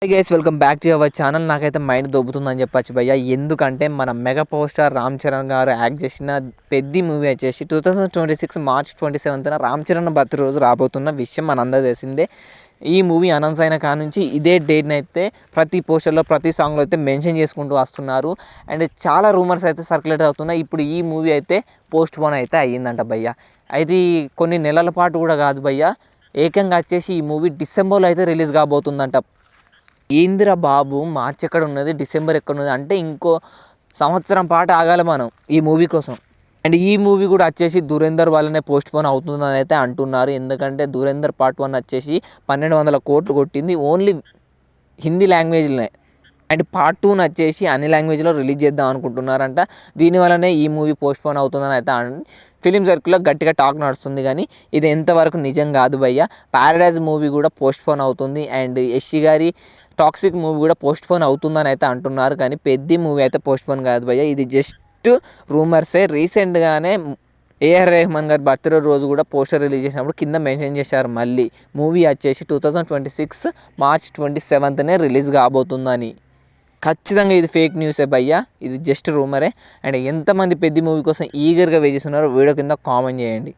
Hi guys, welcome back to our channel. నాకైతే mind దొబ్బుతుందని చెప్పచ్చు భయ్య. ఎందుకంటే మన mega power star Ram Charan గారు యాక్ట్ చేసిన పెద్ద మూవీ వచ్చేసి 2026 మార్చ్ 27న రామ్ చరణ్ బర్త్ రోజు రాబోతున్న విషయం మనందరూ తెలిసిందే. ఈ మూవీ అనౌన్స్ అయిన కాడ నుంచి ఇదే డేట్ని అయితే ప్రతి పోస్టర్లో ప్రతి సాంగ్లో అయితే మెన్షన్ చేసుకుంటూ వస్తున్నారు. అండ్ చాలా రూమర్స్ అయితే సర్క్యులేట్ అవుతున్నాయి. ఇప్పుడు ఈ మూవీ అయితే పోస్ట్ పోన్ అయితే అయ్యిందంట భయ్య. అది కొన్ని నెలల పాటు కూడా కాదు భయ్య, ఏకంగా వచ్చేసి ఈ మూవీ డిసెంబర్లో అయితే రిలీజ్ కాబోతుందంట. ఏందిరా బాబు, మార్చ్ ఎక్కడ ఉన్నది, డిసెంబర్ ఎక్కడ ఉన్నది అంటే ఇంకో సంవత్సరం పాటు ఆగాలి మనం ఈ మూవీ కోసం. అండ్ ఈ మూవీ కూడా వచ్చేసి ధురేందర్ వల్లనే పోస్ట్ పోన్ అవుతుందని అయితే అంటున్నారు. ఎందుకంటే ధురేందర్ పార్ట్ 1 వచ్చేసి 1200 కోట్లు కొట్టింది ఓన్లీ హిందీ లాంగ్వేజ్లోనే. అండ్ పార్ట్ 2 వచ్చేసి అన్ని లాంగ్వేజ్లో రిలీజ్ చేద్దాం అనుకుంటున్నారంట. దీనివల్లనే ఈ మూవీ పోస్ట్ పోన్ అవుతుందని అయితే ఫిలిం సర్కిల్లో గట్టిగా టాక్ నడుస్తుంది. కానీ ఇది ఎంతవరకు నిజం కాదు భయ్య. ప్యారడైజ్ మూవీ కూడా పోస్ట్ పోన్ అవుతుంది. అండ్ యష్ గారి టాక్సిక్ మూవీ కూడా పోస్ట్ పోన్ అవుతుందని అయితే అంటున్నారు. కానీ పెద్ద మూవీ అయితే పోస్ట్ పోన్ కాదు భయ్య, ఇది జస్ట్ రూమర్సే. రీసెంట్గానే ఏఆర్ రెహమాన్ గారి బర్త్డే రోజు కూడా పోస్టర్ రిలీజ్ చేసినప్పుడు కింద మెన్షన్ చేశారు మళ్ళీ మూవీ వచ్చేసి 2026 మార్చ్ 27నే రిలీజ్ కాబోతుందని. ఖచ్చితంగా ఇది ఫేక్ న్యూసే భయ్య, ఇది జస్ట్ రూమరే. అండ్ ఎంతమంది పెద్ద మూవీ కోసం ఈగర్గా వెయిట్ చేస్తున్నారో వీడియో కింద కామెంట్ చేయండి.